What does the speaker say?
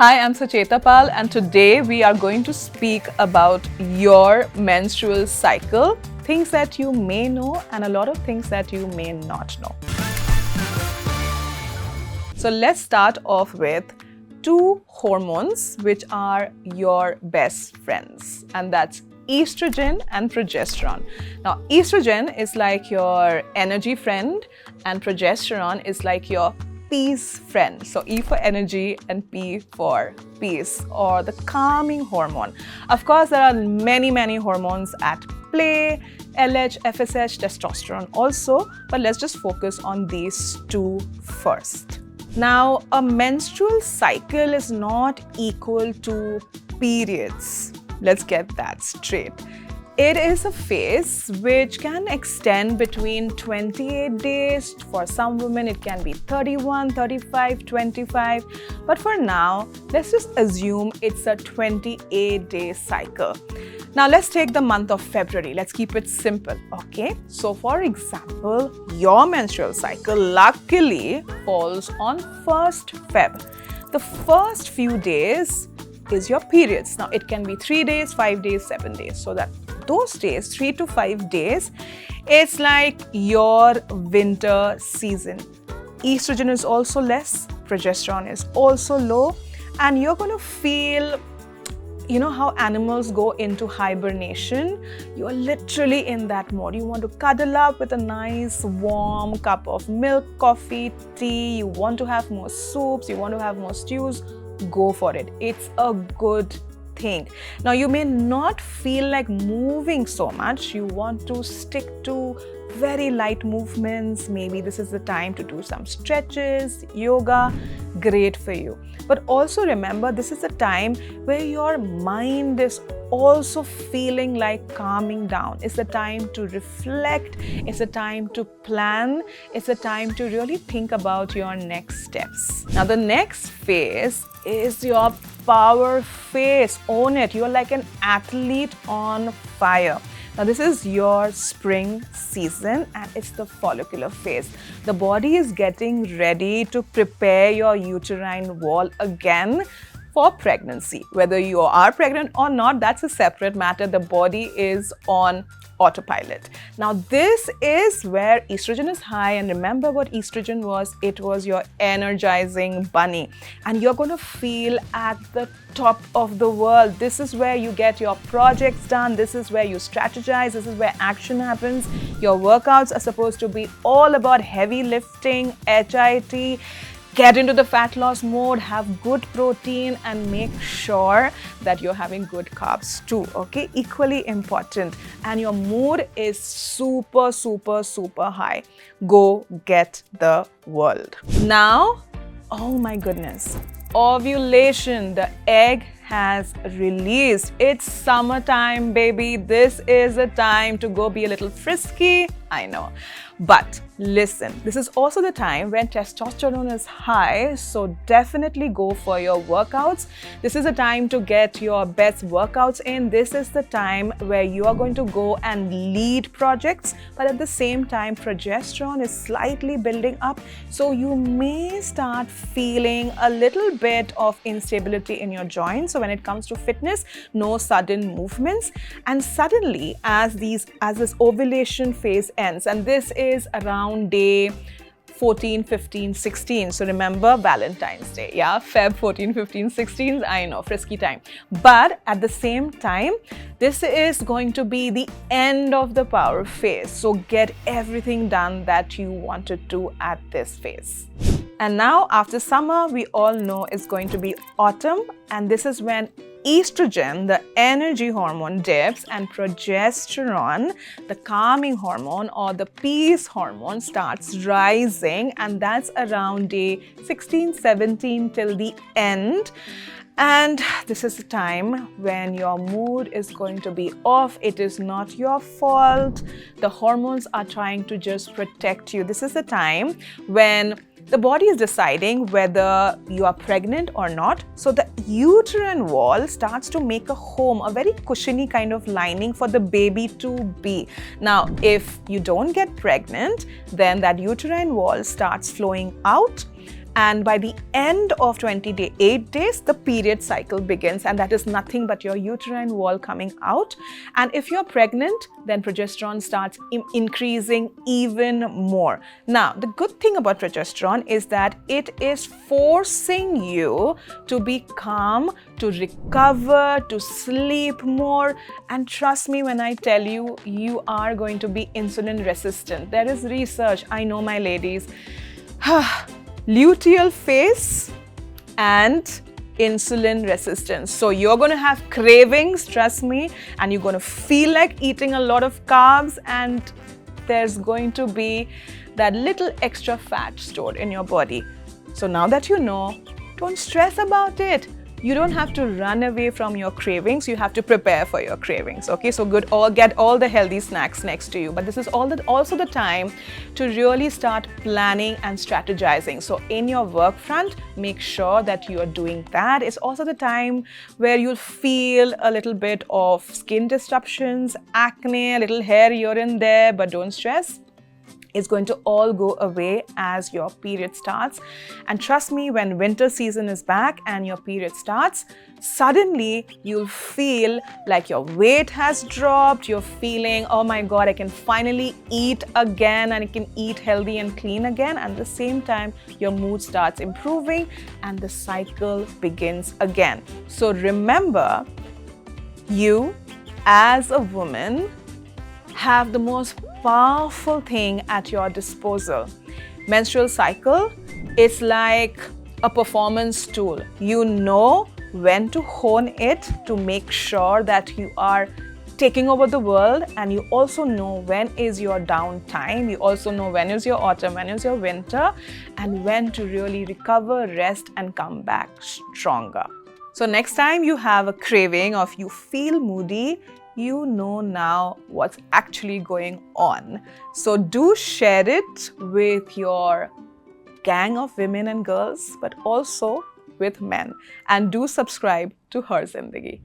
Hi, I'm Sucheta Pal, and today we are going to speak about your menstrual cycle, things that you may know and a lot of things that you may not know. So let's start off with two hormones which are your best friends, and that's estrogen and progesterone. Now, estrogen is like your energy friend and progesterone is like your peace friend. So E for energy and P for peace, or the calming hormone. Of course, there are many hormones at play, LH, FSH, testosterone also, but let's just focus on these two first. Now, a menstrual cycle is not equal to periods. Let's get that straight. It is a phase which can extend between 28 days. For some women, it can be 31, 35, 25. But for now, let's just assume it's a 28-day cycle. Now, let's take the month of February. Let's keep it simple, okay? So, for example, your menstrual cycle luckily falls on 1st Feb. The first few days is your periods. Now, it can be 3 days, 5 days, 7 days. So that those days, 3 to 5 days, it's like your winter season. Estrogen is also less, progesterone is also low, and you're going to feel, you know how animals go into hibernation? You are literally in that mode. You want to cuddle up with a nice warm cup of milk, coffee, tea. You want to have more soups, you want to have more stews. Go for it. It's a good thing. Now, you may not feel like moving so much. You want to stick to very light movements. Maybe this is the time to do some stretches, yoga. Great for you. But also remember, this is a time where your mind is also feeling like calming down. It's a time to reflect. It's a time to plan. It's a time to really think about your next steps. Now, the next phase is your power phase. Own it. You're like an athlete on fire. Now, this is your spring season and it's the follicular phase. The body is getting ready to prepare your uterine wall again for pregnancy. Whether you are pregnant or not, that's a separate matter. The body is on autopilot. Now, this is where estrogen is high, and remember what estrogen was? It was your energizing bunny, and you're going to feel at the top of the world. This is where you get your projects done. This is where you strategize. This is where action happens. Your workouts are supposed to be all about heavy lifting, HIIT. Get into the fat loss mode, have good protein, and make sure that you're having good carbs too, okay? Equally important. And your mood is super high. Go get the world. Now, oh my goodness, ovulation, the egg has released. It's summertime, baby. This is a time to go be a little frisky, I know. But listen, this is also the time when testosterone is high, so definitely go for your workouts. This is a time to get your best workouts in. This is the time where you are going to go and lead projects, but at the same time, progesterone is slightly building up, so you may start feeling a little bit of instability in your joints. So when it comes to fitness, no sudden movements. And suddenly, as this ovulation phase ends, and this is around day 14, 15, 16. So remember Valentine's Day, yeah? Feb 14, 15, 16, I know, frisky time. But at the same time, this is going to be the end of the power phase. So get everything done that you want to do at this phase. And now after summer, we all know it's going to be autumn, and this is when estrogen, the energy hormone, dips, and progesterone, the calming hormone or the peace hormone, starts rising, and that's around day 16, 17 till the end. And this is the time when your mood is going to be off. It is not your fault. The hormones are trying to just protect you. This is the time when the body is deciding whether you are pregnant or not. So the uterine wall starts to make a home, a very cushiony kind of lining for the baby to be. Now, if you don't get pregnant, then that uterine wall starts flowing out, And by the end of 28 days, the period cycle begins, and that is nothing but your uterine wall coming out. And if you're pregnant, then progesterone starts increasing even more. Now, the good thing about progesterone is that it is forcing you to be calm, to recover, to sleep more. And trust me when I tell you, you are going to be insulin resistant. There is research, I know my ladies. Luteal phase and insulin resistance. So you're going to have cravings, trust me, and you're going to feel like eating a lot of carbs, and there's going to be that little extra fat stored in your body. So now that you know, don't stress about it. You don't have to run away from your cravings. You have to prepare for your cravings. Okay, so get all the healthy snacks next to you. But this is also the time to really start planning and strategizing. So in your work front, make sure that you are doing that. It's also the time where you'll feel a little bit of skin disruptions, acne, a little hair here and there, but don't stress. It's going to all go away as your period starts. And trust me, when winter season is back and your period starts, suddenly you'll feel like your weight has dropped. You're feeling, oh my God, I can finally eat again, and I can eat healthy and clean again. And at the same time, your mood starts improving and the cycle begins again. So remember, you as a woman have the most powerful thing at your disposal. Menstrual cycle is like a performance tool. You know when to hone it to make sure that you are taking over the world, and you also know when is your downtime. You also know when is your autumn, when is your winter, and when to really recover, rest, and come back stronger. So next time you have a craving or if you feel moody, you know now what's actually going on. So do share it with your gang of women and girls, but also with men. And do subscribe to Her Zindagi.